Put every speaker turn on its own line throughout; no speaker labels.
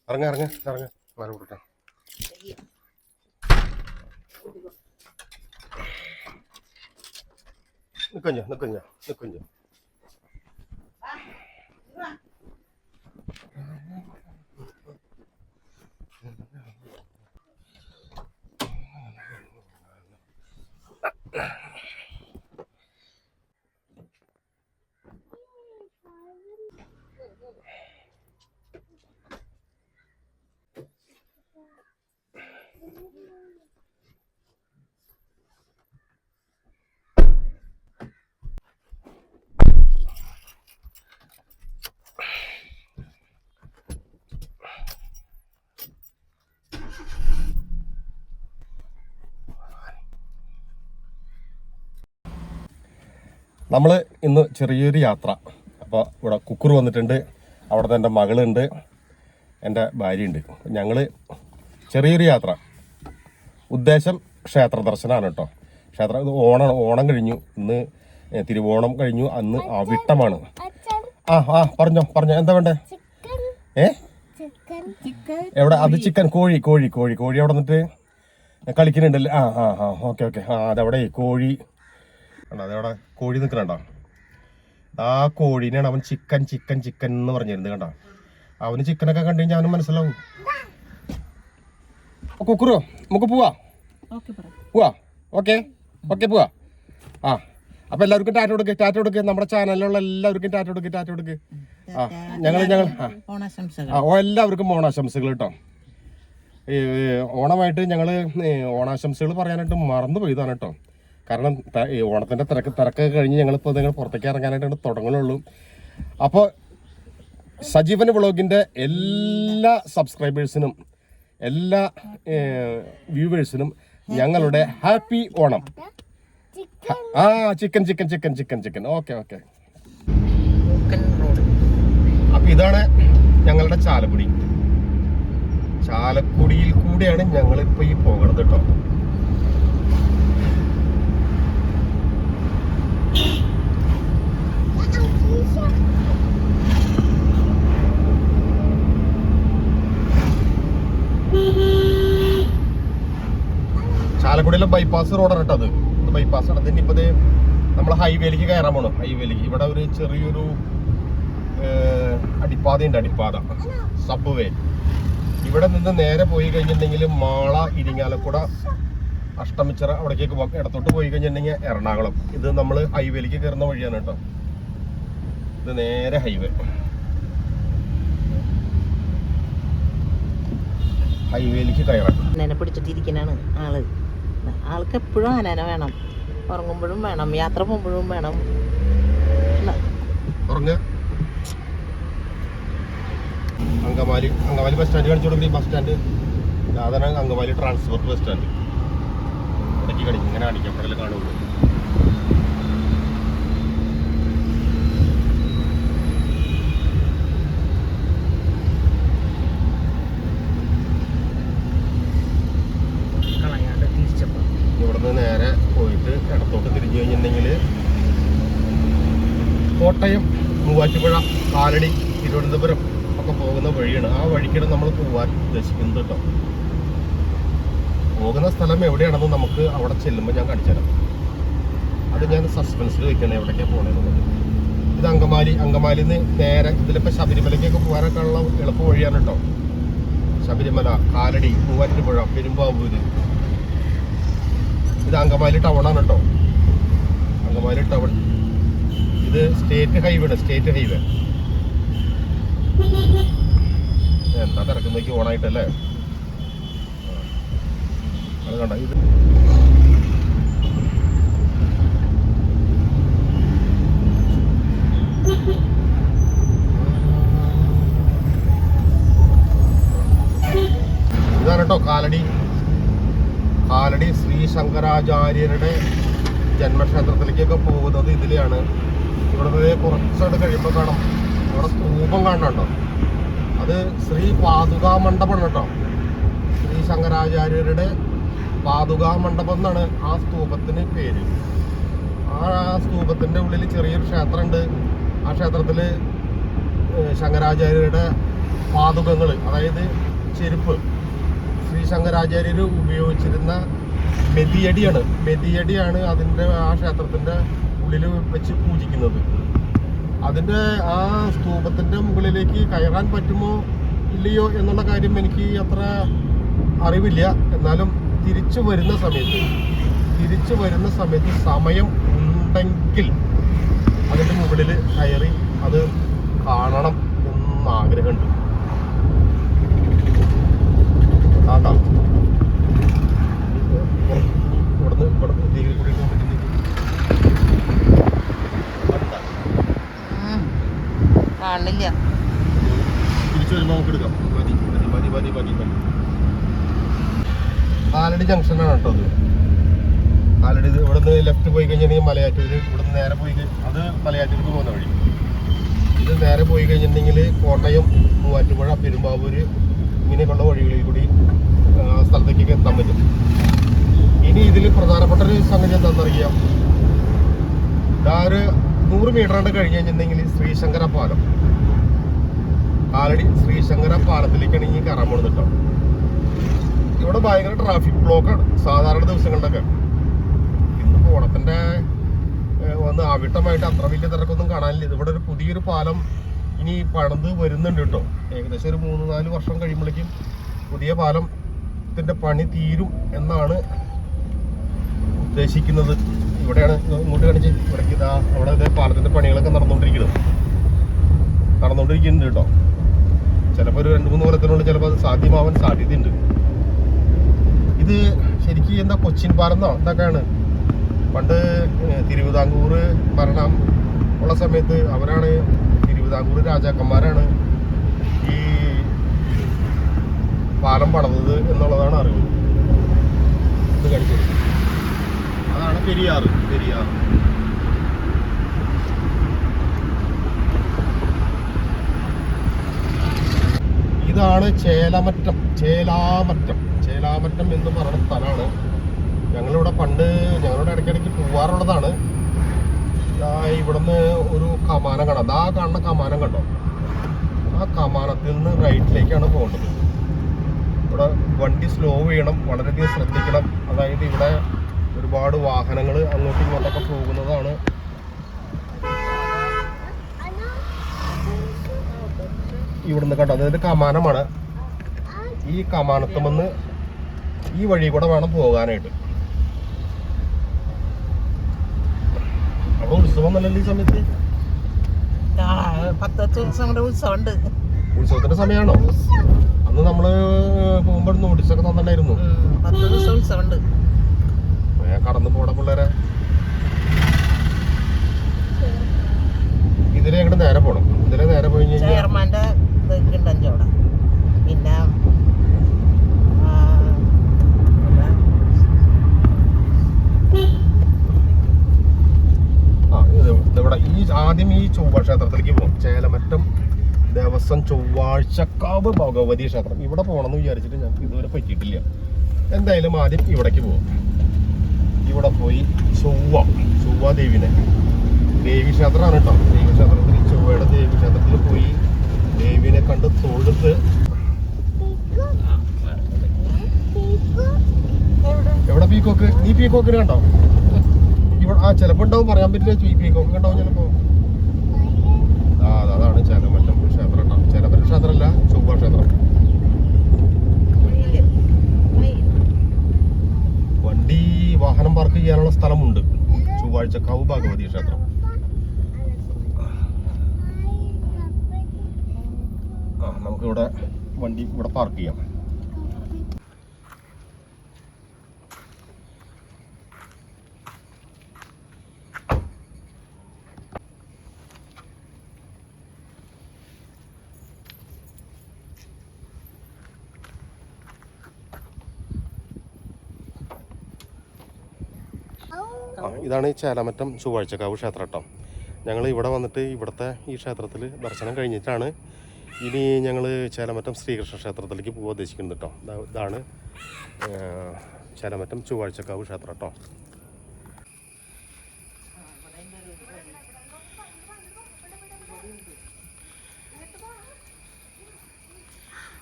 ഇറങ്ങ ഇറങ്ങ ഇറങ്ങ മല കൊടുക്കാം. നിക്കഞ്ഞ നിക്കഞ്ഞ നിക്കഞ്ഞ നമ്മൾ ഇന്ന് ചെറിയൊരു യാത്ര. അപ്പോൾ ഇവിടെ കുക്കർ വന്നിട്ടുണ്ട്, അവിടുത്തെ എൻ്റെ മകളുണ്ട്, എൻ്റെ ഭാര്യയുണ്ട്. ഞങ്ങൾ ചെറിയൊരു യാത്ര. ഉദ്ദേശം ക്ഷേത്ര ദർശനമാണ് കേട്ടോ. ഓണം കഴിഞ്ഞു, ഇന്ന് തിരുവോണം കഴിഞ്ഞു, അന്ന് അവിട്ടമാണ്. പറഞ്ഞോ എന്താ വേണ്ടേ? എവിടെ? അത് ചിക്കൻ, കോഴി അവിടെ വന്നിട്ട് കളിക്കുന്നുണ്ടല്ലേ? ഓക്കെ അതവിടെ കോഴി അതവിടെ കോഴി നിൽക്കണണ്ട. ആ കോഴീനെയാണ് അവൻ ചിക്കൻ എന്ന് പറഞ്ഞിരുന്നത്. കണ്ട, അവന് ചിക്കനൊക്കെ കണ്ടു കഴിഞ്ഞാൽ അവന് മനസ്സിലാവും. കുക്കുറോ നമുക്ക് പോവാ? ഓക്കെ പോവാ. അപ്പൊ എല്ലാവർക്കും ടാറ്റ കൊടുക്ക്. നമ്മുടെ ചാനലിലുള്ള എല്ലാവർക്കും ടാറ്റ കൊടുക്ക്. ഞങ്ങൾ എല്ലാവർക്കും ഓണാശംസകൾ കേട്ടോ. ഓണമായിട്ട് ഞങ്ങള് ഓണാശംസകൾ പറയാനായിട്ട് മറന്നു പോയതാണ് കേട്ടോ. കാരണം ഈ ഓണത്തിന്റെ തിരക്കൊക്കെ കഴിഞ്ഞ് ഞങ്ങളിപ്പോൾ നിങ്ങൾ പുറത്തേക്ക് ഇറങ്ങാനായിട്ട് തുടങ്ങുന്നുള്ളൂ. അപ്പോൾ സജീവൻ വ്ളോഗിന്റെ എല്ലാ സബ്സ്ക്രൈബേഴ്സിനും എല്ലാ വ്യൂവേഴ്സിനും ഞങ്ങളുടെ ഹാപ്പി ഓണം. ചിക്കൻ. ഓക്കെ. അപ്പൊ ഇതാണ് ഞങ്ങളുടെ ചാലക്കുടിയിൽ കൂടെയാണ് ഞങ്ങളിപ്പോ ഈ പോകണത് കേട്ടോ. ചാലക്കുടിയിലെ ബൈപ്പാസ് റോഡാണ് കേട്ടോ. അത് ബൈപ്പാസ് ആണ്. ഇനിയിപ്പോ നമ്മൾ ഹൈവേയിലേക്ക് കയറാൻ പോകണം. ഇവിടെ ഒരു ചെറിയൊരു അടിപ്പാത സബ് വേ. ഇവിടെ നിന്ന് നേരെ പോയി കഴിഞ്ഞിട്ടുണ്ടെങ്കിൽ മാള, ഇരിങ്ങാലക്കുട, അഷ്ടമിച്ചിറ അവിടേക്ക് ഇടത്തോട്ട് പോയി കഴിഞ്ഞിട്ടുണ്ടെങ്കിൽ എറണാകുളം. ഇത് നമ്മൾ ഹൈവേയിലേക്ക് കയറുന്ന വഴിയാണ് കേട്ടോ. ഇത് നേരെ ഹൈവേയിലേക്ക് കയറാം.
ആനനെ പിടിച്ചിട്ടിരിക്കാനാണ് ആൾക്ക് എപ്പോഴും ആനനെ വേണം. ഉറങ്ങുമ്പോഴും വേണം, യാത്ര പോകുമ്പോഴും വേണം.
അങ്കമാലി ബസ് സ്റ്റാൻഡ് കാണിച്ചു കൊടുക്കും. ബസ് സ്റ്റാൻഡ് അതാണ് അങ്കമാലി ട്രാൻസ്പോർട്ട് ബസ് സ്റ്റാൻഡ്. ഇടയ്ക്ക് കാണിക്കും, ഇങ്ങനെ കാണിക്കാം, അവിടെ കാണുള്ളൂ. ഇവിടുന്ന് നേരെ പോയിട്ട് ഇടത്തോട്ട് തിരിഞ്ഞു കഴിഞ്ഞിട്ടുണ്ടെങ്കിൽ കോട്ടയം, മൂവാറ്റുപുഴ, കാലടി, തിരുവനന്തപുരം ഒക്കെ പോകുന്ന വഴിയാണ്. ആ വഴിക്കാണ് നമ്മൾ പോകാൻ ഉദ്ദേശിക്കുന്നത് കേട്ടോ. പോകുന്ന സ്ഥലം എവിടെയാണെന്ന് നമുക്ക് അവിടെ ചെല്ലുമ്പോൾ ഞാൻ കാണിച്ചുതരാം. അത് ഞാൻ സസ്പെൻസിൽ വെക്കണം എവിടേക്കാണ് പോകണമെന്നുള്ളത്. ഇത് അങ്കമാലിയിൽ നിന്ന് നേരെ ഇതിലിപ്പോൾ ശബരിമലയ്ക്കൊക്കെ പോകാനൊക്കെ ഉള്ള എളുപ്പ വഴിയാണ് കേട്ടോ. ശബരിമല, കാലടി, മൂവാറ്റുപുഴ, പെരുമ്പാവൂര്. ഇത് അങ്കമാലി ടൗണാണ് കേട്ടോ. അങ്കമാലി ടൗൺ. ഇത് സ്റ്റേറ്റ് ഹൈവേ. എന്താ തിരക്കുന്നേക്ക് ഓണായിട്ടല്ലേ? അത് കണ്ട, ഇത് ഇതാണ് കേട്ടോ കാലടി ശ്രീ ശങ്കരാചാര്യരുടെ ജന്മക്ഷേത്രത്തിലേക്കൊക്കെ പോകുന്നത് ഇതിലെയാണ്. ഇവിടെ കുറച്ചവിടെ കഴിയുമ്പോൾ കാണാം, ഇവിടെ സ്തൂപം കാണുന്നുണ്ടോ? അത് ശ്രീ പാതുകാ മണ്ഡപമാണ് കേട്ടോ. ശ്രീ ശങ്കരാചാര്യരുടെ പാതുകാ മണ്ഡപം എന്നാണ് ആ സ്തൂപത്തിന് പേര്. ആ സ്തൂപത്തിൻ്റെ ഉള്ളിൽ ചെറിയൊരു ക്ഷേത്രമുണ്ട്. ആ ക്ഷേത്രത്തിൽ ശങ്കരാചാര്യരുടെ പാതുകങ്ങൾ, അതായത് ചെരുപ്പ്, ശ്രീ ശങ്കരാചാര്യർ ഉപയോഗിച്ചിരുന്ന മെതിയടിയാണ് അതിൻ്റെ ആ ക്ഷേത്രത്തിൻ്റെ ഉള്ളിൽ വെച്ച് പൂജിക്കുന്നത്. അതിൻ്റെ ആ സ്തൂപത്തിൻ്റെ മുകളിലേക്ക് കയറാൻ പറ്റുമോ ഇല്ലയോ എന്നുള്ള കാര്യം എനിക്ക് അത്ര അറിവില്ല. എന്നാലും തിരിച്ചു വരുന്ന സമയത്ത് സമയം ഉണ്ടെങ്കിൽ അതിൻ്റെ മുകളിൽ കയറി അത് കാണണം എന്ന് ആഗ്രഹമുണ്ട്. ആട്ടാ ഇവിടുന്ന് ഡിഗ്രി കൂടി
കാണില്ല.
തിരിച്ചു വരുമ്പോൾ നമുക്ക് എടുക്കാം. മതി. കാലടി ജംഗ്ഷനാണ് കേട്ടോ അത്. കാലടി ഇവിടുന്ന് ലെഫ്റ്റ് പോയി കഴിഞ്ഞിട്ടുണ്ടെങ്കിൽ മലയാറ്റൂർ, ഇവിടുന്ന് നേരെ പോയി അത് മലയാറ്റൂർക്ക് പോകുന്ന വഴി. ഇത് നേരെ പോയി കഴിഞ്ഞിട്ടുണ്ടെങ്കിൽ കോട്ടയം, മൂവാറ്റുപുഴ, പെരുമ്പാവൂർ ഇങ്ങനെയൊക്കെയുള്ള വഴികളിൽ കൂടി സ്ഥലത്തേക്കൊക്കെ എത്താൻ പറ്റും. ഇനി ഇതിൽ പ്രധാനപ്പെട്ട ഒരു സംഗതി എന്താണെന്നറിയാം, ഒരു 100 മീറ്റർ കൊണ്ട് കഴിഞ്ഞ് കഴിഞ്ഞിട്ടുണ്ടെങ്കിൽ ശ്രീശങ്കര പാലം, കാലടി ശ്രീശങ്കര പാലത്തിലേക്കാണ് ഇനി കയറാൻ പോകുന്നത് കേട്ടോ. ഇവിടെ ഭയങ്കര ട്രാഫിക് ബ്ലോക്കാണ് സാധാരണ ദിവസങ്ങളിലൊക്കെ. ഇന്ന് ഓണത്തിൻ്റെ വന്ന് ആവിട്ടമായിട്ട് അത്ര വലിയ തിരക്കൊന്നും കാണാനില്ല. ഇവിടെ ഒരു പുതിയൊരു പാലം ഇനി പണിത് വരുന്നുണ്ട് കേട്ടോ. ഏകദേശം ഒരു 3-4 വർഷം കഴിയുമ്പോഴേക്കും പുതിയ പാലത്തിൻ്റെ പണി തീരും എന്നാണ് ഉദ്ദേശിക്കുന്നത്. ഇവിടെയാണ് ഇങ്ങോട്ട് കാണിച്ച് ഇവിടേക്ക് ഇതാ അവിടെ ഇതേ പാലത്തിൻ്റെ പണികളൊക്കെ നടന്നുകൊണ്ടിരിക്കുന്നുണ്ട് കേട്ടോ. ചിലപ്പോൾ ഒരു 2-3 കൊല്ലത്തിനുള്ളിൽ ചിലപ്പോൾ അത് സാധ്യമാവാൻ സാധ്യതയുണ്ട്. ഇത് ശരിക്കും എന്താ കൊച്ചിൻ പാലം എന്നോ എന്തൊക്കെയാണ്. പണ്ട് തിരുവിതാംകൂർ ഭരണം ഉള്ള സമയത്ത് അവരാണ്, തിരുവിതാംകൂർ രാജാക്കന്മാരാണ് ഈ പാലം പണിതത് എന്നുള്ളതാണ് അറിവ്. ഇത് കഴിച്ചത് അതാണ് പെരിയാർ. ഇതാണ് ചേലാമറ്റം എന്ന് പറയുന്ന സ്ഥലമാണ്. ഞങ്ങളിവിടെ ഇടയ്ക്കിടയ്ക്ക് പോവാറുള്ളതാണ്. ഇവിടുന്ന് ഒരു കമാനം കാണാം. ആ കാണുന്ന കമാനം കണ്ടോ, ആ കമാനത്തിൽ നിന്ന് റൈറ്റിലേക്കാണ് പോകേണ്ടത്. ഇവിടെ വണ്ടി സ്ലോ ചെയ്യണം, വളരെയധികം ശ്രദ്ധിക്കണം. അതായത് ഇവിടെ ഒരുപാട് വാഹനങ്ങൾ അങ്ങോട്ടും ഇങ്ങോട്ടൊക്കെ പോകുന്നതാണ്. ഇവിടുന്ന് കണ്ടോ, അതായത് കമാനമാണ്. ഈ കമാനത്തുമെന്ന് ഈ വഴി കൂടെ വേണം പോകാനായിട്ട്. അവിടെ ഉത്സവം നല്ലല്ലോ ഈ സമയത്ത്.
10 ദിവസം ഉത്സവമുണ്ട്.
ഉത്സവത്തിന്റെ സമയമാണോ? അന്ന് നമ്മള് പോകുമ്പോൾ നോട്ടീസൊക്കെ തന്നിട്ടുണ്ടായിരുന്നു.
10 ദിവസം ഉത്സവമുണ്ട്.
കടന്നു പോണ പിള്ളേരെ ഇതിലെ അങ്ങോട്ട് നേരെ പോണം. ഇതിലെ നേരെ പോയി കഴിഞ്ഞാൽ
ചെയർമാന്റെ ഇതുണ്ടഞ്ചോടെ. പിന്നെ ഇവിടെ ആദ്യം ഈ ചൊവ്വ ക്ഷേത്രത്തിലേക്ക് പോകും. ചേലമറ്റം ദേവസ്വം ചൊവ്വാഴ്ചക്കാവ് ഭഗവതി ക്ഷേത്രം. ഇവിടെ പോകണമെന്ന് വിചാരിച്ചിട്ട് ഞങ്ങൾക്ക് ഇതുവരെ പറ്റിയിട്ടില്ല. എന്തായാലും ആദ്യം ഇവിടേക്ക് പോകും. ഇവിടെ പോയി ചൊവ്വ ദേവി ക്ഷേത്രമാണ് കേട്ടോ. ദേവി ക്ഷേത്രത്തിൽ, ചൊവ്വയുടെ ദേവി ക്ഷേത്രത്തിൽ പോയി ദേവിനെ കണ്ട് തൊഴുത്. എവിടെ പീക്കോക്ക്? നീ പീക്കോക്കിന് കണ്ടോ? ഇവിടെ ചിലപ്പോൾ ഉണ്ടാവും, പറയാൻ പറ്റില്ല. പീക്കോക്ക് ഉണ്ടാവും ചിലപ്പോ. അതാണ് ചേലമറ്റം ക്ഷേത്രം കേട്ടോ. ചേലമറ്റം ക്ഷേത്രമല്ല, ചൊവ്വ ക്ഷേത്രം. വാഹനം പാർക്ക് ചെയ്യാനുള്ള സ്ഥലമുണ്ട്. ചൊവ്വാഴ്ചക്കാവ് ഭഗവതി ക്ഷേത്രം. നമുക്കിവിടെ വണ്ടി ഇവിടെ പാർക്ക് ചെയ്യാം. ഇതാണ് ഈ ചേലമറ്റം ചൊവ്വാഴ്ചക്കാവ് ക്ഷേത്രം കേട്ടോ. ഞങ്ങൾ ഇവിടെ വന്നിട്ട് ഇവിടുത്തെ ഈ ക്ഷേത്രത്തിൽ ദർശനം കഴിഞ്ഞിട്ടാണ് ഇനി ഞങ്ങൾ ചേലമറ്റം ശ്രീകൃഷ്ണ ക്ഷേത്രത്തിലേക്ക് പോകാൻ ഉദ്ദേശിക്കുന്നത് കേട്ടോ. ഇതാണ് ചേലമറ്റം ചൊവ്വാഴ്ചക്കാവ് ക്ഷേത്രം കേട്ടോ.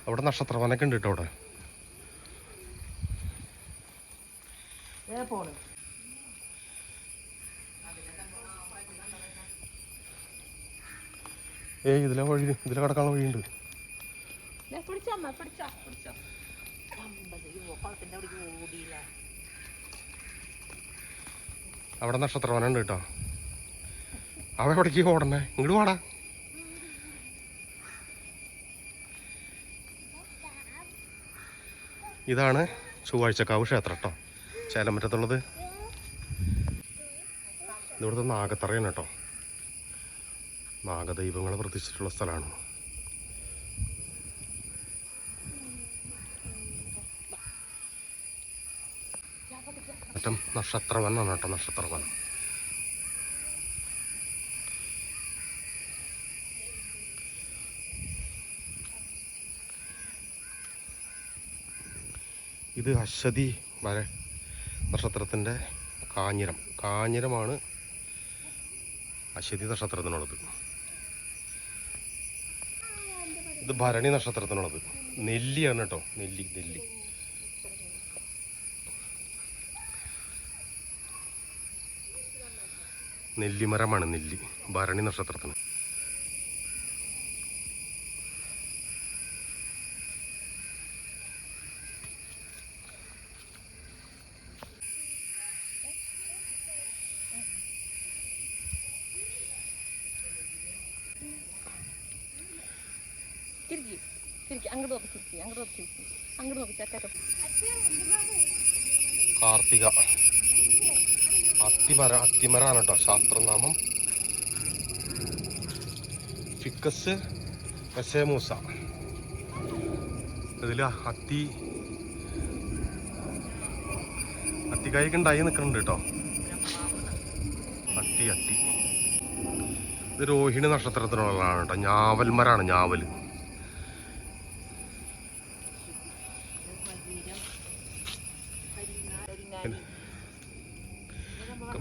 അവിടെ നക്ഷത്രവനൊക്കെ ഉണ്ട് കേട്ടോ അവിടെ. ഇതിലെ വഴി, ഇതിലെ കിടക്കാനുള്ള വഴിയുണ്ട്. അവിടെ നക്ഷത്രവനുണ്ട് കേട്ടോ. അവ എവിടേക്ക് ഓടണേ? ഇങ്ങോട്ട് പാടാ. ഇതാണ് ചൊവ്വാഴ്ചക്കാവ് ക്ഷേത്രം കേട്ടോ, ചേലമറ്റത്തുള്ളത്. ഇവിടുത്തെ നാഗത്തറയാണ് കേട്ടോ. നാഗദൈവങ്ങളെ പ്രതിഷ്ഠിച്ചിട്ടുള്ള സ്ഥലമാണ്. മറ്റം നക്ഷത്രവനാണ് കേട്ടോ, നക്ഷത്രവൻ. ഇത് അശ്വതി വര നക്ഷത്രത്തിൻ്റെ കാഞ്ഞിരമാണ് അശ്വതി നക്ഷത്രത്തിനുള്ളത്. ഇത് ഭരണി നക്ഷത്രത്തിനുള്ളത്. നെല്ലിയാണ് കേട്ടോ, നെല്ലി. നെല്ലിമരമാണ് നെല്ലി, ഭരണി നക്ഷത്രത്തിന്. കാർത്തിക അത്തിമരാണ് കേട്ടോ ശാസ്ത്രനാമം. ഫിക്കസ് പെസേമൂസ. ഇതിൽ അത്തിക്കായൊക്കെ ഉണ്ടായി നിൽക്കുന്നുണ്ട് കേട്ടോ. അത്തി ഇത് രോഹിണി നക്ഷത്രത്തിനുള്ളതാണ് കേട്ടോ. ഞാവൽമരാണ്, ഞാവൽ.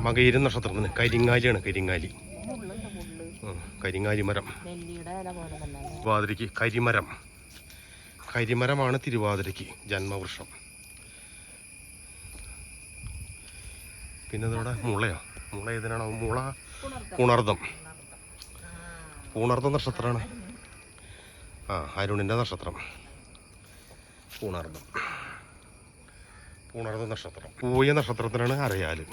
മകയിരം നക്ഷത്രത്തിന് കരിങ്ങാലിയാണ്, കരിങ്ങാലി മരം. തിരുവാതിരയ്ക്ക് കരിമരമാണ് തിരുവാതിരയ്ക്ക് ജന്മവൃക്ഷം. പിന്നെ ഇതോടെ മുള ഏതിനാണോ? മുള പൂണർദം നക്ഷത്രമാണ്. അരുണിൻ്റെ നക്ഷത്രം പൂണർദം നക്ഷത്രം. പൂയ നക്ഷത്രത്തിനാണ് അരയാല്.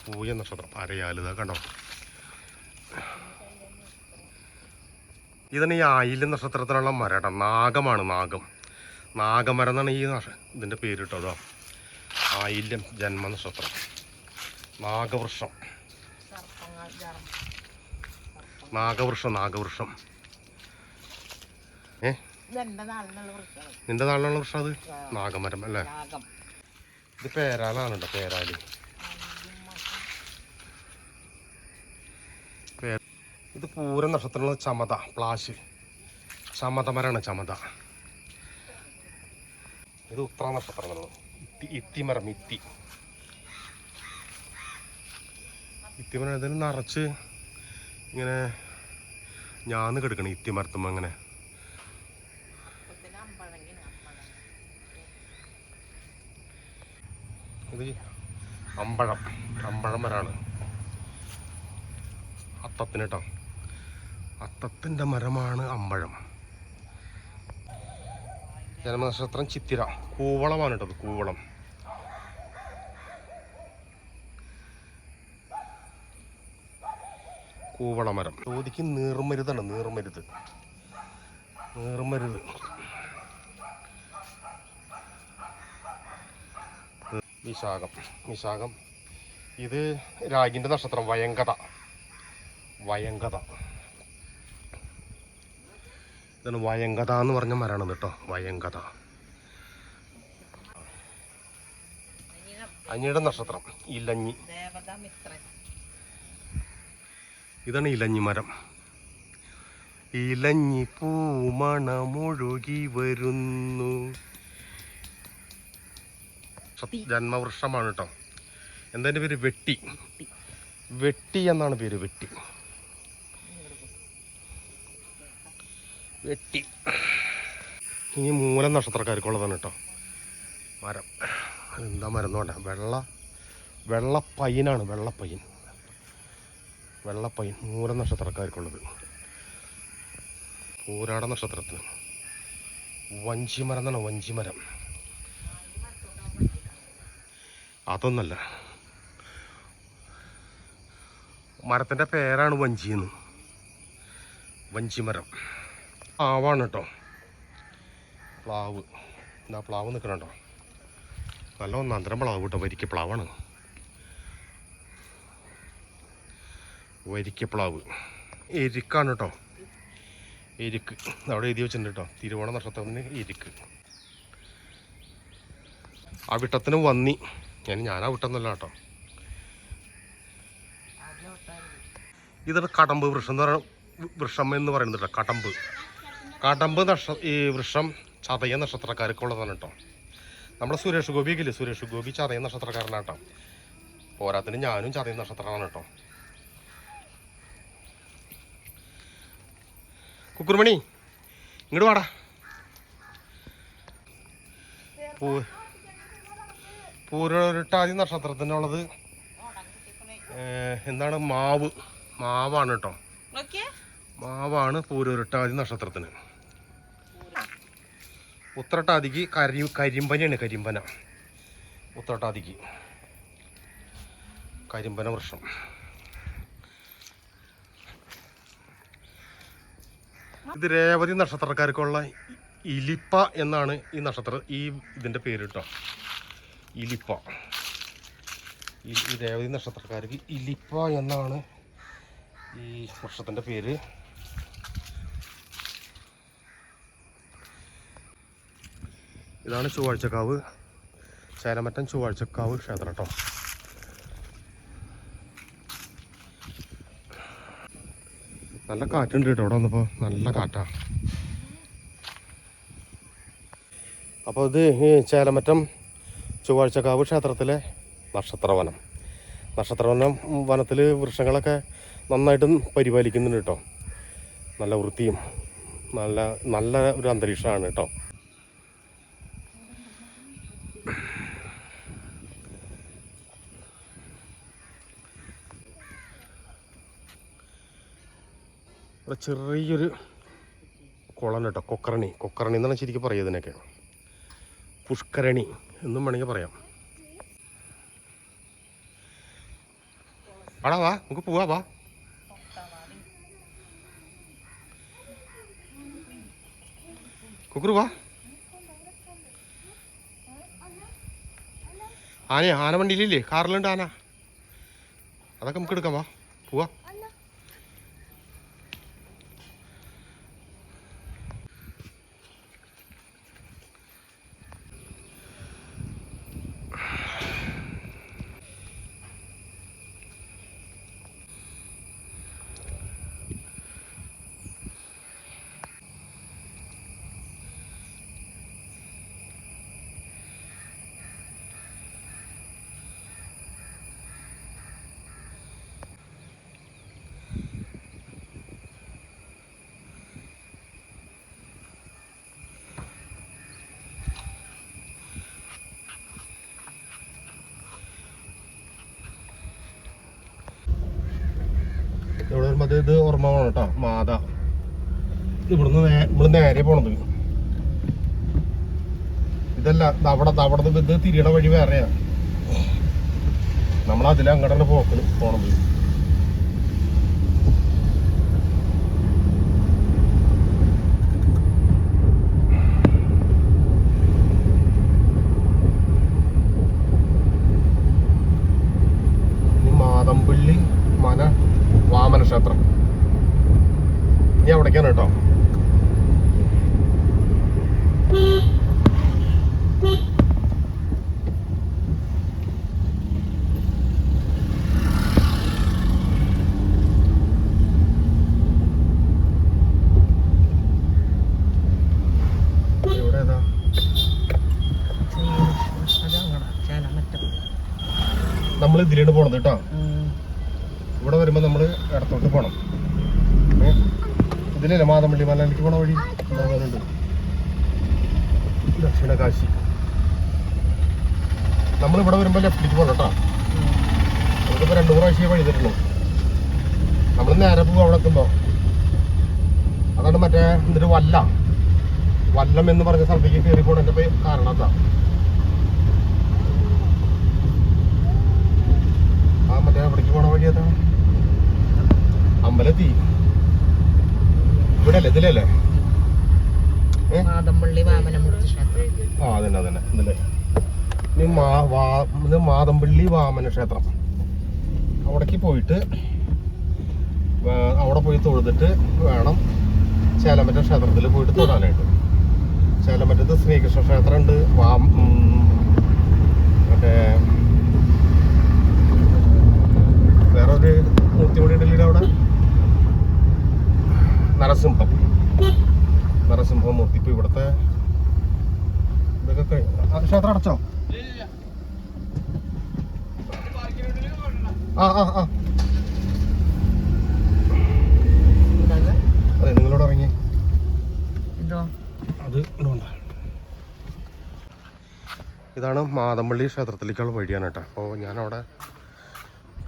പൂയ നക്ഷത്രം അരയാല് ഇതാ കണ്ടോ. ഇതാണ് ഈ ആയില്യം നക്ഷത്രത്തിനുള്ള മരം. നാഗമാണ്, നാഗമരം എന്നാണ് ഈ ഇതിൻ്റെ പേര് കേട്ടോ. ആയില്യം ജന്മ നക്ഷത്രം. നാഗവൃക്ഷം. നിന്റെ നാളിലുള്ള വൃക്ഷം അത് നാഗമരം അല്ലേ? ഇത് പേരാലാണ് കേട്ടോ, പേരാല്. ഇത് പൂരം നക്ഷത്രമുള്ള ചമത, ചമതമരാണ് ചമത. ഇത് ഉത്ര നക്ഷത്രമാണ് ഇത്തിമരം. ഇത്തിമരം ഇതിൽ നിറച്ച് ഇങ്ങനെ ഞാന്ന് കിടക്കണം ഇത്തിമരത്തുമ്പോൾ. അങ്ങനെ ഇത് അമ്പഴം മരമാണ്. അത്തത്തിന് കേട്ടോ, അത്തത്തിൻ്റെ മരമാണ് അമ്പഴം. ജന്മനക്ഷത്രം ചിത്തിര. കൂവളമാണ് കേട്ടത്, കൂവളം. കൂവളമരം. ചോദിക്ക് നീർമരുതാണ്, നീർമരുത്. വിശാഖം. ഇത് രാഗിൻ്റെ നക്ഷത്രം വയങ്കത. ഇതാണ് വയങ്കത എന്ന് പറഞ്ഞ മരമാണ് കേട്ടോ, വയങ്കത. അഞ്ഞിയുടെ നക്ഷത്രം ഇലഞ്ഞി. ഇതാണ് ഇലഞ്ഞി മരം. ഇലഞ്ഞി പൂമണമൊഴുകി വരുന്നു. ജന്മവൃക്ഷമാണ് കേട്ടോ. എന്താ പേര്? വെട്ടി എന്നാണ് പേര്. വെട്ടി. ഈ മൂലം നക്ഷത്രക്കാർക്കുള്ളതാണ് കേട്ടോ മരം. എന്താ മരം എന്ന് പറഞ്ഞാൽ വെള്ളപ്പയ്യനാണ്. വെള്ളപ്പയ്യൻ മൂലം നക്ഷത്രക്കാർക്കുള്ളത്. പൂരാട നക്ഷത്രത്തിന് വഞ്ചിമരം എന്നാണ്. വഞ്ചിമരം അതൊന്നല്ല, മരത്തിൻ്റെ പേരാണ് വഞ്ചിന്ന്. വഞ്ചിമരം പ്ലാവാണ് കേട്ടോ. പ്ലാവ്, എന്താ പ്ലാവ് നിൽക്കണോ? നല്ല ഒന്നാന്തരം പ്ലാവ് കേട്ടോ. വരിക്ക പ്ലാവാണ്. വരിക്കപ്ലാവ്. എരിക്കാണ് കേട്ടോ. എരിക്ക് അവിടെ എഴുതി വെച്ചിട്ടുണ്ട് കേട്ടോ. തിരുവോണ നക്ഷത്രത്തിന് എരിക്ക്. ആ വിട്ടത്തിന് വന്നി. ഞാൻ ആ വിട്ടൊന്നുമല്ല കേട്ടോ. ഇതാണ് കടമ്പ് വൃക്ഷം എന്ന് പറയുന്നത്. വൃക്ഷം എന്ന് പറയുന്നത് കേട്ടോ കടമ്പ് ഈ വൃക്ഷം ചതയ നക്ഷത്രക്കാർക്കുള്ളതാണ് കേട്ടോ. നമ്മുടെ സുരേഷ് ഗോപിയൊക്കെ ഇല്ലേ, സുരേഷ് ഗോപി ചതയ നക്ഷത്രക്കാരനാട്ടോ. പോരാത്തിന് ഞാനും ചതയ നക്ഷത്രമാണ് കേട്ടോ. കുക്കുർമണി ഇങ്ങോട്ട് വാടാ. പൂരട്ടാതി നക്ഷത്രത്തിനുള്ളത് എന്താണ്? മാവാണ് കേട്ടോ. മാവാണ് പൂരട്ടാതി നക്ഷത്രത്തിന്. ഉത്രട്ടാതിക്ക് കരിമ്പനയാണ്. കരിമ്പന ഉത്രട്ടാതിക്ക് കരിമ്പന വൃക്ഷം. ഇത് രേവതി നക്ഷത്രക്കാർക്കുള്ള ഇലിപ്പ എന്നാണ് ഇതിൻ്റെ പേര് കേട്ടോ. ഇലിപ്പ. ഈ രേവതി നക്ഷത്രക്കാർക്ക് ഇലിപ്പ എന്നാണ് ഈ വൃക്ഷത്തിൻ്റെ പേര്. ഇതാണ് ചൊവ്വാഴ്ചക്കാവ്, ചേലമറ്റം ചൊവ്വാഴ്ചക്കാവ് ക്ഷേത്രം കേട്ടോ. നല്ല കാറ്റുണ്ട് കേട്ടോ. ഇവിടെ വന്നപ്പോൾ നല്ല കാറ്റാണ്. അപ്പോൾ ഇത് ചേലമറ്റം ചൊവ്വാഴ്ചക്കാവ് ക്ഷേത്രത്തിലെ നക്ഷത്രവനം വനത്തിൽ വൃക്ഷങ്ങളൊക്കെ നന്നായിട്ട് പരിപാലിക്കുന്നുണ്ട് കേട്ടോ. നല്ല വൃത്തിയും നല്ല ഒരു അന്തരീക്ഷമാണ് കേട്ടോ. ഇവിടെ ചെറിയൊരു കുളം കേട്ടോ. കൊക്കരണി എന്നാണ് ശരിക്കും പറയുക ഇതിനൊക്കെ. പുഷ്കരണി എന്നും വേണമെങ്കിൽ പറയാം. വാടാ, വാ നമുക്ക് പോവാ. വാ, കുക്കുറു വാ. ആന വണ്ടിയിലില്ലേ? കാറിലുണ്ട് ആന. അതൊക്കെ നമുക്ക് എടുക്കാം. വാ, പോവാ. ഇവിടെ വരുമ്പോൾ ഇത് ഓർമ്മ വേണം കേട്ടോ. മാത ഇവിടെ നേരെ പോണത്. ഇതല്ല, അവിടെ ഇത് തിരിയണ വഴി വേറെയാ. നമ്മളതിലങ്ങോട്ടാണ് പോണത്. മാതമ്പള്ളി വാമന ക്ഷേത്രം. ഇനി അവിടേക്കാണ് കേട്ടോ. നമ്മൾ ഇതിലാണ് പോണത് കേട്ടോ. ഇവിടെ വരുമ്പോൾ നമ്മൾ ഇടത്തോട്ട് പോകണം. ഇതിലല്ലേ മാതമ്പള്ളി മലയിലേക്ക് പോണ വഴി ഉണ്ട്. ദക്ഷിണ കാശി. നമ്മളിവിടെ വരുമ്പോൾ ലെഫ്റ്റിലേക്ക് പോകണം കേട്ടോ. നമുക്കിപ്പോൾ 2 പ്രാവശ്യം വഴി തരുന്നു. നമ്മൾ നേരെ പോകും അവിടെ എത്തുമ്പോൾ. അതാണ് മറ്റേ എന്തൊരു വല്ലം എന്ന് പറഞ്ഞ സ്ഥലത്തേക്ക് കയറി പോണതിൻ്റെ കാരണം എന്താ? ആ മറ്റേ അവിടേക്ക് പോണ വഴി അതാണ്. അമ്പലത്തി ഇവിടെ അല്ലേ ഇതിലല്ലേ?
മാതമ്പള്ളി വാമനമൂർത്തി ക്ഷേത്രം.
ആ അതന്നെ ഇതില്ലേ. ഇനി ഇത് മാതമ്പള്ളി വാമന ക്ഷേത്രം. അവിടേക്ക് പോയിട്ട് അവിടെ പോയി തൊഴുതിട്ട് വേണം ചേലമറ്റ ക്ഷേത്രത്തിൽ പോയിട്ട് തൊഴാനായിട്ട്. ചേലമറ്റത്ത് ശ്രീകൃഷ്ണ ക്ഷേത്രം ഉണ്ട്. മറ്റേ വേറൊരു മൂർത്തി കൂടി ഉണ്ടല്ലോ അവിടെ, നരസിംഹമൂർത്തി. ഇപ്പൊ ഇവിടുത്തെ ഇതൊക്കെ ക്ഷേത്രം അടച്ചോ? അതെ നിങ്ങളോട് ഇറങ്ങി അത് ഇതുകൊണ്ടാ. ഇതാണ് മാതമ്പള്ളി ക്ഷേത്രത്തിലേക്കുള്ള വഴിയാണ് കേട്ടോ. അപ്പോൾ ഞാനവിടെ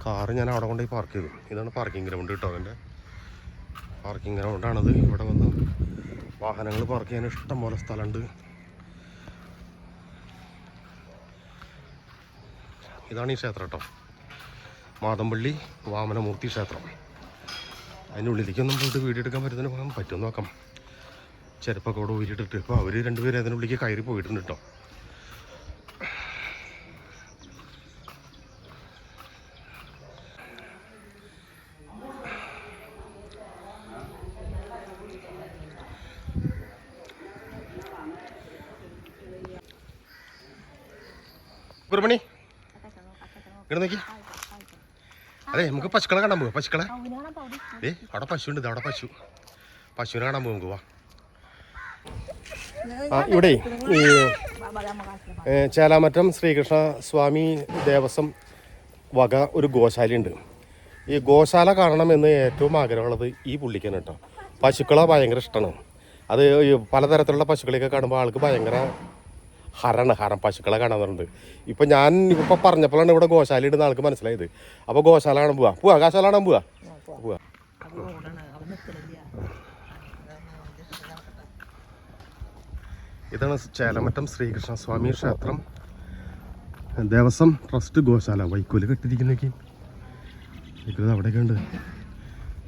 കാറ് ഞാൻ അവിടെ കൊണ്ടുപോയി പാർക്ക് ചെയ്തു. ഇതാണ് പാർക്കിംഗ് ഗ്രൗണ്ട് കേട്ടോ. അതിൻ്റെ പാർക്കിംഗ് ഗ്രൗണ്ടാണത്. ഇവിടെ വന്ന് വാഹനങ്ങൾ പാർക്ക് ചെയ്യാൻ ഇഷ്ടം പോലെ സ്ഥലമുണ്ട്. ഇതാണ് ഈ ക്ഷേത്രം കേട്ടോ, മാതമ്പള്ളി വാമനമൂർത്തി ക്ഷേത്രം. അതിനുള്ളിലേക്കൊന്നും പോയിട്ട് വീഡിയോ എടുക്കാൻ പറ്റുമെന്ന് നോക്കാം. ചെരുപ്പൊക്കെ അവിടെ ഊരിയിട്ടിട്ട് ഇപ്പോൾ അവർ 2 പേരും അതിനുള്ളിലേക്ക് കയറി പോയിട്ടുണ്ട് കേട്ടോ. കുറുമണി ഇവിടെ നോക്കി. അതെ നമുക്ക് പശുക്കളെ കാണാൻ പോവാ. പശുക്കളെ അവിടെ പശുണ്ട്. ഇത് അവിടെ പശുവിനെ കാണാൻ പോകും. പോവാ. ഇവിടെ ഈ ചേലാമറ്റം ശ്രീകൃഷ്ണ സ്വാമി ദേവസ്വം വക ഒരു ഗോശാലയുണ്ട്. ഈ ഗോശാല കാണണമെന്ന് ഏറ്റവും ആഗ്രഹമുള്ളത് ഈ പുള്ളിക്കാണ് കേട്ടോ. പശുക്കളെ ഭയങ്കര ഇഷ്ടമാണ്. അത് പലതരത്തിലുള്ള പശുക്കളെയൊക്കെ കാണുമ്പോൾ ആൾക്ക് ഭയങ്കര ഹരം പശുക്കളെ കാണാൻ പറഞ്ഞിട്ടുണ്ട്. ഇപ്പം ഞാൻ ഇപ്പം പറഞ്ഞപ്പോഴാണ് ഇവിടെ ഗോശാല ഇടുന്ന ആൾക്ക് മനസ്സിലായത്. അപ്പോൾ ഗോശാല കാണാൻ പോവാ ഗോശാല കാണാൻ പോവാ. ഇതാണ് ചേലമറ്റം ശ്രീകൃഷ്ണ സ്വാമി ക്ഷേത്രം ദേവസ്വം ട്രസ്റ്റ് ഗോശാല. വൈക്കോല് കെട്ടിരിക്കുന്നൊക്കെ വൈക്കോല് അവിടെയൊക്കെ ഉണ്ട്.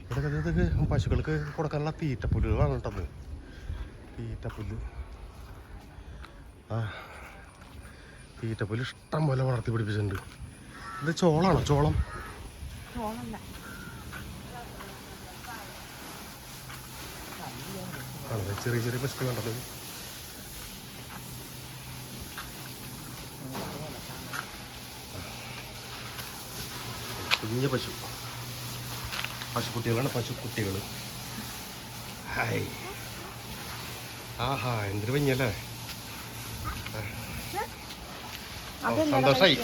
ഇതൊക്കെ പശുക്കൾക്ക് കൊടുക്കാനുള്ള തീറ്റപ്പുല്ലുകളാണ് കേട്ടത്. തീറ്റപ്പുല്ല് തീറ്റപ്പുല്ല് ഇഷ്ടം പോലെ വളർത്തി പിടിപ്പിച്ചിട്ടുണ്ട്. ഇത് ചോളാണോ? ചോളം ആണത്. ചെറിയ ചെറിയ പശുക്കളുണ്ടത്. കുഞ്ഞ പശുക്കുട്ടികളാണ്. പശുക്കുട്ടികൾ. ഹായ് ആഹാ എന്തൊരു ഭംഗിയല്ലേ. സന്തോഷായി.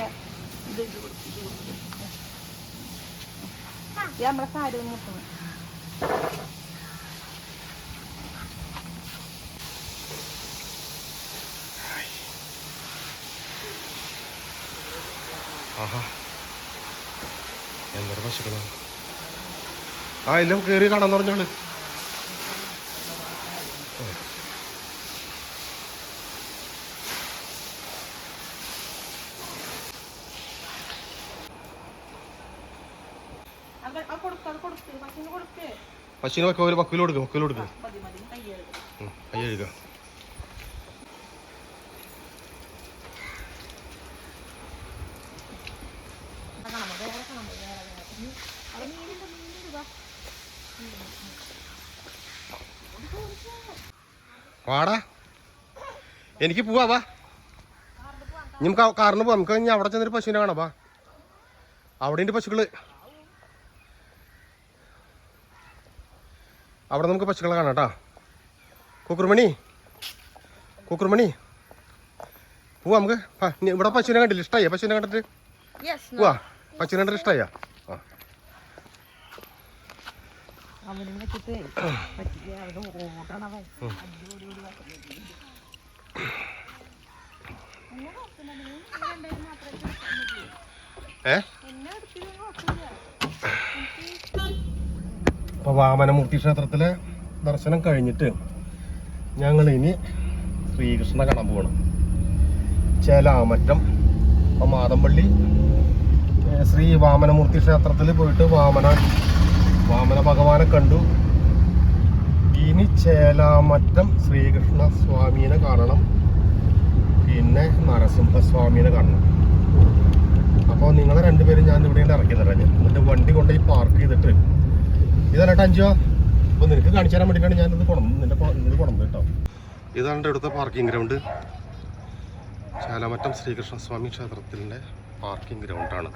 ആഹാ എന്തൊരു പശുക്കളാണ്. എല്ലാം കയറി കാണാൻ പറഞ്ഞോള്. പശുവിന് വക്കോല് കൊടുക്കുക. കൈ കഴുകുക. വാടാ എനിക്ക് പോവാ. നമുക്ക് കാറിന് പോവാം. നമുക്ക് ഇനി അവിടെ ചെന്നൊരു പശുവിനെ കാണാം. വാ അവിടെ ഉണ്ട് പശുക്കള്. അവിടെ നമുക്ക് പശുക്കളെ കാണാം കേട്ടോ. കുക്കുറുമണി പോവാ നമുക്ക്. ഇവിടെ പശുവിനെ കണ്ടില്ല? ഇഷ്ടമായ പശുവിനെ കണ്ടിട്ട്? പോവാ. പശുവിനെ കണ്ടിട്ട് ഇഷ്ടമായ?
അവനും വെച്ചിട്ട് പറ്റില്ല, അവന് ഓടണവൻ.
അപ്പൊ വാമനമൂർത്തി ക്ഷേത്രത്തിലെ ദർശനം കഴിഞ്ഞിട്ട് ഞങ്ങൾ ഇനി ശ്രീകൃഷ്ണനെ കാണാൻ പോകണം. ചേലാമറ്റം. അപ്പൊ മാതമ്പള്ളി ശ്രീ വാമനമൂർത്തി ക്ഷേത്രത്തിൽ പോയിട്ട് വാമന ഭഗവാനെ കണ്ടു. ഇനി ചേലാമറ്റം ശ്രീകൃഷ്ണ സ്വാമീനെ കാണണം, പിന്നെ നരസിംഹസ്വാമീനെ കാണണം. അപ്പോൾ നിങ്ങളെ രണ്ടുപേരും ഞാൻ ഇവിടെ ഇറക്കി തരാം. ഞാൻ എന്നിട്ട് വണ്ടി കൊണ്ടുപോയി പാർക്ക് ചെയ്തിട്ട് ഇതല്ല അഞ്ചോ. അപ്പോൾ നിനക്ക് കാണിച്ചു തരാൻ വേണ്ടിയിട്ടാണ് ഞാനിത് കൊണ്ടത് കേട്ടോ. ഇതാണ് എൻ്റെ ഇവിടുത്തെ പാർക്കിംഗ് ഗ്രൗണ്ട്. ചേലാമറ്റം ശ്രീകൃഷ്ണസ്വാമി ക്ഷേത്രത്തിൻ്റെ പാർക്കിംഗ് ഗ്രൗണ്ടാണ്.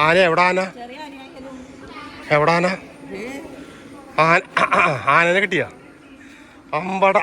ആന എവിടെ? എവിടെ ആനനെ കിട്ടിയ അമ്പട.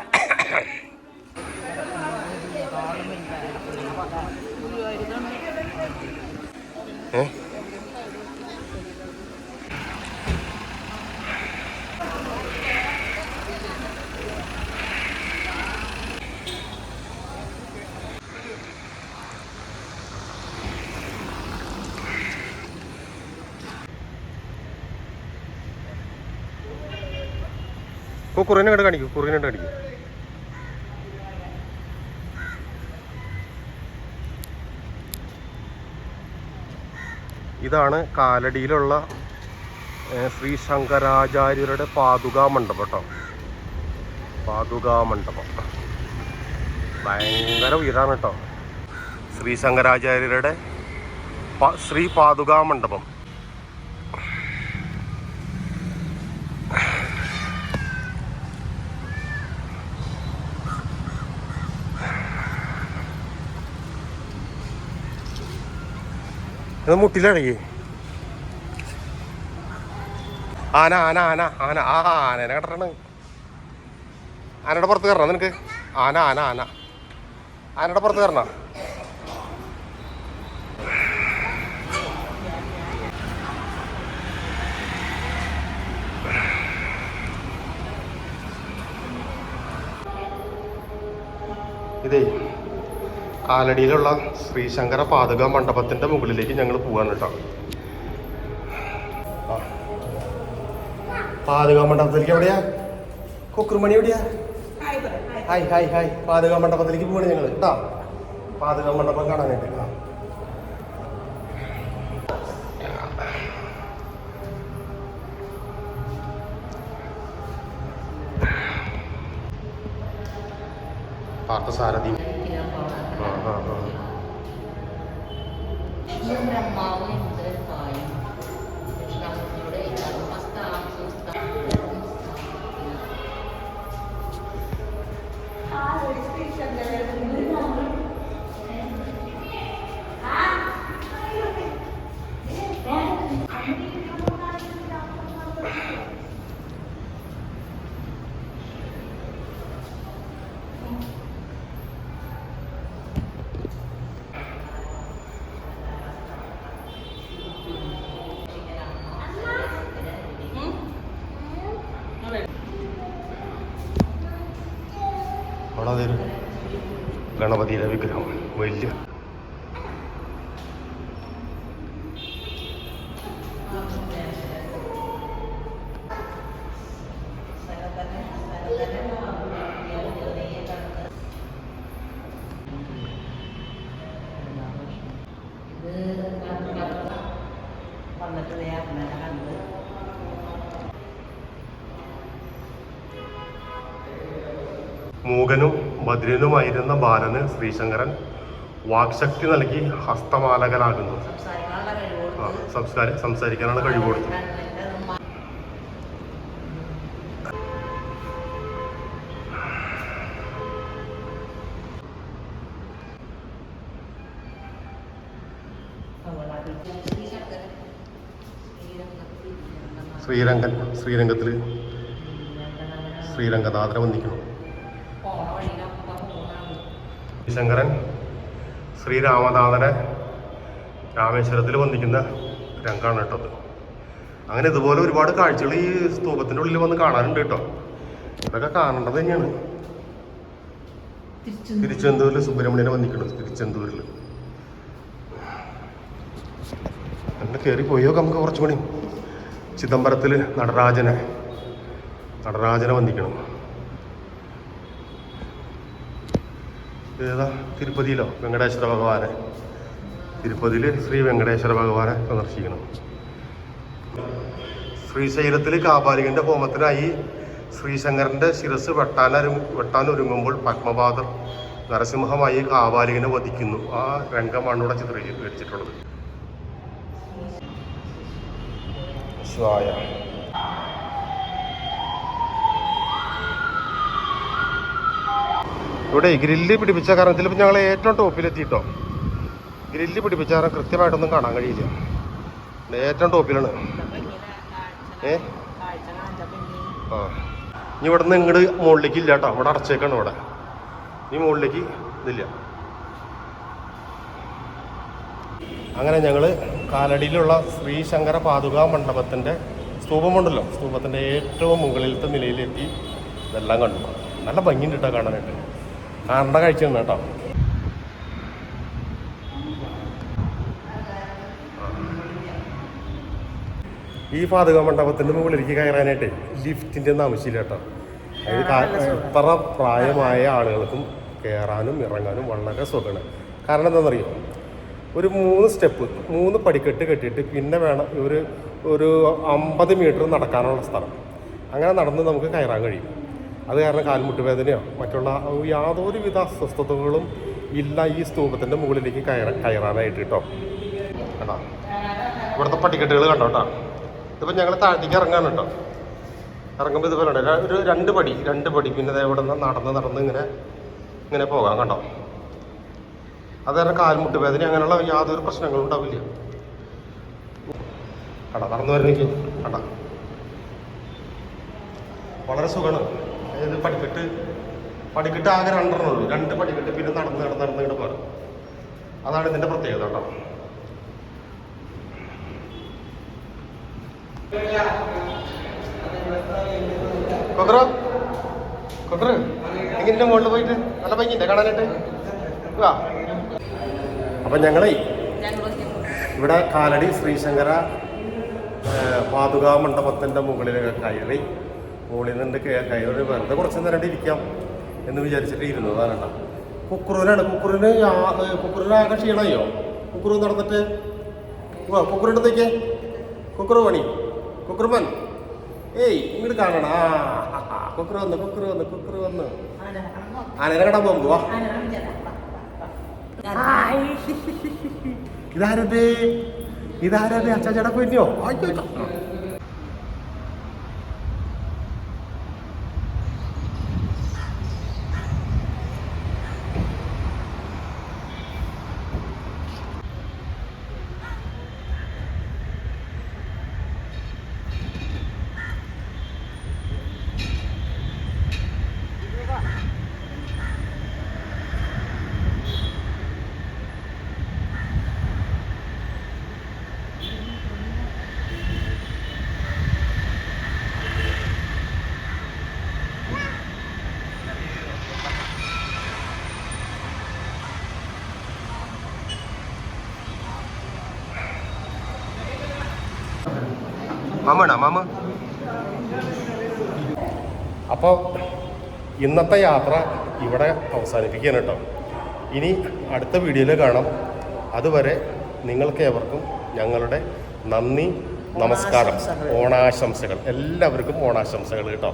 കുറുവിനെ കണ്ട് കാണിക്കൂ, കുറുവിനെ കണ്ട് കാണിക്കൂ. ഇതാണ് കാലടിയിലുള്ള ശ്രീ ശങ്കരാചാര്യരുടെ പാതുകാ മണ്ഡപം കേട്ടോ. പാതുകാ മണ്ഡപം ഭയങ്കര ഉയരാണ് കേട്ടോ. ശ്രീ ശങ്കരാചാര്യരുടെ ശ്രീ പാതുകാ മണ്ഡപം. ഇത് മുട്ടിലടങ്ങി ആന ആന ആന ആന ആ ആനേനെ കണ്ടിട്ടാണ്. ആനയുടെ പുറത്ത് കയറണം നിനക്ക്. ആന ആന ആന ആനയുടെ പുറത്ത് കയറണം. ഇതേ കാലടിയിലുള്ള ശ്രീശങ്കര പാതുകാ മണ്ഡപത്തിന്റെ മുകളിലേക്ക് ഞങ്ങൾ പോവാണ് കേട്ടോ. പാതുകാ മണ്ഡപത്തിലേക്ക് എവിടെയാ? കൊക്കുറുമണി എവിടെയാ? Hi hi hi. പാതുകാ മണ്ഡപത്തിലേക്ക് പോവാണ് ഞങ്ങൾ കേട്ടോ. പാതുകാ മണ്ഡപം കാണാനായിട്ട്. പാർത്ഥസാരഥി. ഗണപതിയുടെ വിഗ്രഹം വലിയ. മൂകനും ബധിരനുമായിരുന്ന ബാലന് ശ്രീശങ്കരൻ വാക്ശക്തി നൽകി ഹസ്തമാലകനാകുന്നു. സംസാരിക്കാനാണ് കഴിവ് കൊടുത്തത്. ശ്രീരംഗത്തിൽ ശ്രീരംഗനാഥനെ വന്ദിക്കണം. ശങ്കരൻ ശ്രീരാമനാഥനെ രാമേശ്വരത്തിൽ വന്ദിക്കുന്ന രംഗമാണ് കേട്ടത്. അങ്ങനെ ഇതുപോലെ ഒരുപാട് കാഴ്ചകൾ ഈ സ്തൂപത്തിൻ്റെ ഉള്ളിൽ വന്ന് കാണാനുണ്ട് കേട്ടോ. ഇതൊക്കെ കാണേണ്ടത് തന്നെയാണ്. തിരുച്ചെന്തൂരിൽ സുബ്രഹ്മണ്യനെ വന്ദിക്കണം. തിരുച്ചെന്തൂരിൽ അങ്ങനെ കയറി പോയോ നമുക്ക് കുറച്ചും കൂടി. ചിദംബരത്തിൽ നടരാജനെ വന്ദിക്കണം. ഏതാ തിരുപ്പതിയിലോ വെങ്കടേശ്വര ഭഗവാനെ, തിരുപ്പതിയിൽ ശ്രീ വെങ്കടേശ്വര ഭഗവാനെ സന്ദർശിക്കണം. ശ്രീശൈലത്തിൽ കാപാലികന്റെ ഹോമത്തിനായി ശ്രീശങ്കരന്റെ ശിരസ് വെട്ടാനൊരുങ്ങുമ്പോൾ പത്മപാദർ നരസിംഹമായി കാപാലികനെ വധിക്കുന്നു. ആ രംഗമാണ് ഇവിടെ ചിത്രീകരിച്ചിട്ടുള്ളത്. ശിവായ. ഇവിടെ ഗ്രില്ല് പിടിപ്പിച്ച കാരണത്തിൽ ഇപ്പം ഞങ്ങൾ ഏറ്റവും ടോപ്പിലെത്തിയിട്ടോ. ഗ്രില്ല് പിടിപ്പിച്ച കാരണം കൃത്യമായിട്ടൊന്നും കാണാൻ കഴിയില്ല. ഏറ്റവും ടോപ്പിലാണ്. ആ ഇനി ഇവിടെ നിന്ന് ഇങ്ങോട്ട് മുകളിലേക്ക് ഇല്ല കേട്ടോ. ഇവിടെ അടച്ചേക്കാണ്. ഇവിടെ ഈ മുകളിലേക്ക് ഇതില്ല. അങ്ങനെ ഞങ്ങൾ കാലടിയിലുള്ള ശ്രീശങ്കര പാതുകാ മണ്ഡപത്തിൻ്റെ സ്തൂപമുണ്ടല്ലോ, സ്തൂപത്തിൻ്റെ ഏറ്റവും മുകളിലത്തെ നിലയിലെത്തി ഇതെല്ലാം കണ്ടു. നല്ല ഭംഗിയുണ്ട് കേട്ടോ കാണാനായിട്ട്. കാണേണ്ട കാഴ്ചയാണ് കേട്ടോ. ഈ പാതുകാ മണ്ഡപത്തിൻ്റെ മുകളിലേക്ക് കയറാനായിട്ട് ലിഫ്റ്റിൻ്റെ ഒന്നും ആവശ്യമില്ല കേട്ടോ. അതായത് എത്ര പ്രായമായ ആളുകൾക്കും കയറാനും ഇറങ്ങാനും വളരെ സുഖമാണ്. കാരണം എന്താണെന്നറിയോ, ഒരു 3 സ്റ്റെപ്പ് 3 പടിക്കെട്ട് കെട്ടിയിട്ട് പിന്നെ വേണം ഒരു 50 മീറ്റർ നടക്കാനുള്ള സ്ഥലം. അങ്ങനെ നടന്ന് നമുക്ക് കയറാൻ കഴിയും. അത് കാരണം കാൽമുട്ട് വേദനയോ മറ്റുള്ള യാതൊരുവിധ അസ്വസ്ഥതകളും ഇല്ല ഈ സ്തൂപത്തിൻ്റെ മുകളിലേക്ക് കയറാനായിട്ട് കേട്ടോ. കേട്ടോ ഇവിടുത്തെ പടിക്കെട്ടുകൾ കണ്ടോ കേട്ടോ. ഇതിപ്പോൾ ഞങ്ങൾ താഴത്തേക്ക് ഇറങ്ങാണ് കേട്ടോ. ഇറങ്ങുമ്പോൾ ഇതുപോലെ ഉണ്ട് ഒരു 2 പടി പിന്നെ ഇവിടെ നിന്ന് നടന്ന് ഇങ്ങനെ പോകാം കണ്ടോ. അത് കാരണം കാൽമുട്ട് വേദന അങ്ങനെയുള്ള യാതൊരു പ്രശ്നങ്ങളും ഉണ്ടാവില്ല. കട നടന്നു വരുന്നെങ്കിൽ കട വളരെ സുഖമാണ്. അതായത് പടിക്കെട്ട് ആകെ 2 ഉള്ളൂ. 2 പടിക്കെട്ട് പിന്നെ നടന്ന് ഇങ്ങനെ പോകാം. അതാണ് ഇതിൻ്റെ പ്രത്യേകത കേട്ടോ. കൊക്കറ് എങ്ങനെ മുകളിൽ പോയിട്ട് നല്ല ഭംഗിയുണ്ട് കാണാനായിട്ട്. വാ. അപ്പം ഞങ്ങളെ ഇവിടെ കാലടി ശ്രീശങ്കര പാതുകാ മണ്ഡപത്തിൻ്റെ മുകളിലൊക്കെ കയറി മുകളിൽ നിന്ന് കയറി വെറുതെ കുറച്ച് നേരം ഇരിക്കാം എന്ന് വിചാരിച്ചിട്ട് ഇരുന്നു. അതാണ് കേട്ടോ. കുക്കുറിന് ആകെ ക്ഷീണയോ. കുക്കുറ് നടന്നിട്ട് വാ. കുക്കുറിൻ്റെത്തേക്ക് കുക്കുറുമൻ ഏയ് ഇങ്ങോട്ട് കാണണം. കുക്കുറ് വന്ന് ആനനെ കടാൻ പോകുമ്പോ വാ. ഇതാരത് അച്ചാച്ചേട്ടാ പോയിട്ടോ. മാമണ മാമ. അപ്പോൾ ഇന്നത്തെ യാത്ര ഇവിടെ അവസാനിപ്പിക്കുകയാണ് കേട്ടോ. ഇനി അടുത്ത വീഡിയോയിൽ കാണാം. അതുവരെ നിങ്ങൾക്ക് ഏവർക്കും ഞങ്ങളുടെ നന്ദി, നമസ്കാരം, ഓണാശംസകൾ. എല്ലാവർക്കും ഓണാശംസകൾ കേട്ടോ.